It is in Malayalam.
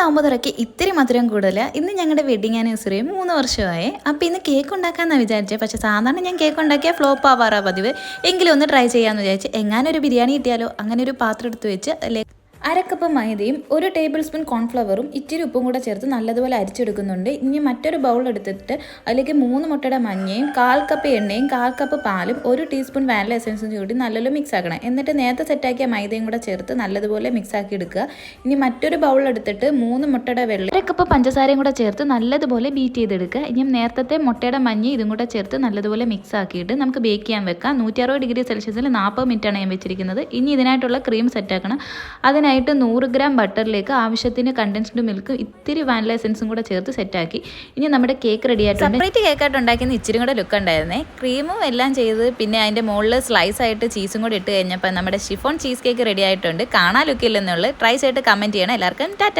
നോമ്പ് തുറക്കി ഇത്തിരി മധുരം കൂടുതൽ. ഇന്ന് ഞങ്ങളുടെ വെഡിങ് ആനിവേഴ്സറി 3 വർഷമായി. അപ്പോൾ ഇന്ന് കേക്ക് ഉണ്ടാക്കാമെന്നാണ് വിചാരിച്ചത്. പക്ഷേ സാധാരണ ഞാൻ കേക്ക് ഉണ്ടാക്കിയാൽ ഫ്ലോപ്പ് ആവാറാ പതിവ്. എങ്കിലും ഒന്ന് ട്രൈ ചെയ്യാമെന്ന് വിചാരിച്ച്. എങ്ങാനും ഒരു ബിരിയാണി കിട്ടിയാലോ, അങ്ങനെ ഒരു പാത്രം എടുത്ത് വെച്ച് അരക്കപ്പ് മൈദയും 1 ടേബിൾ സ്പൂൺ കോൺഫ്ലവറും ഇച്ചിരി ഉപ്പും കൂടെ ചേർത്ത് നല്ലതുപോലെ അരിച്ചെടുക്കുന്നുണ്ട്. ഇനി മറ്റൊരു ബൗൾ എടുത്തിട്ട് അതിലേക്ക് 3 മുട്ടയുടെ മഞ്ഞയും 1/4 കപ്പ് എണ്ണയും 1/4 കപ്പ് പാലും 1 ടീസ്പൂൺ വാനില എസൻസും കൂടി നല്ലപോലെ മിക്സ് ആക്കണം. എന്നിട്ട് നേരത്തെ സെറ്റാക്കിയ മൈദയും കൂടെ ചേർത്ത് നല്ലതുപോലെ മിക്സ് ആക്കി എടുക്കുക. ഇനി മറ്റൊരു ബൗൾ എടുത്തിട്ട് 3 മുട്ടയുടെ വെള്ളം 1 കപ്പ് പഞ്ചസാരയും കൂടെ ചേർത്ത് നല്ലതുപോലെ ബീറ്റ് ചെയ്തെടുക്കുക. ഇനി നേരത്തെ മുട്ടയുടെ മഞ്ഞയും ഇതും കൂടെ ചേർത്ത് നല്ലതുപോലെ മിക്സ് ആക്കിയിട്ട് നമുക്ക് ബേക്ക് ചെയ്യാൻ വെക്കാം. 160 ഡിഗ്രി സെൽഷ്യസിൽ 40 മിനിറ്റാണ് ഞാൻ വെച്ചിരിക്കുന്നത്. ഇനി ഇതിനായിട്ടുള്ള ക്രീം സെറ്റാക്കണം. അതിനായിട്ട് 100 ഗ്രാം ബട്ടറിലേക്ക് ആവശ്യത്തിന് കണ്ടൻസ്ഡ് മിൽക്ക് ഇത്തിരി വാനില എസൻസും കൂടെ ചേർത്ത് സെറ്റാക്കി. ഇനി നമ്മുടെ കേക്ക് റെഡി ആയിട്ടുണ്ട്. സെപ്പറേറ്റ് കേക്കായിട്ട് ഉണ്ടാക്കുന്ന ഇച്ചിരി കൂടെ ലുക്ക് ഉണ്ടായിരുന്നേ. ക്രീമും എല്ലാം ചെയ്ത് പിന്നെ അതിൻ്റെ മുകളിൽ സ്ലൈസ് ആയിട്ട് ചീസും കൂടെ ഇട്ട് കഴിഞ്ഞപ്പോൾ നമ്മുടെ ഷിഫോൺ ചീസ് കേക്ക് റെഡി ആയിട്ടുണ്ട്. കാണാൻ ലുക്കില്ലെന്നുള്ളത് ട്രൈ ചെയ്തിട്ട് കമൻറ്റ് ചെയ്യണം. എല്ലാവർക്കും ടാറ്റ.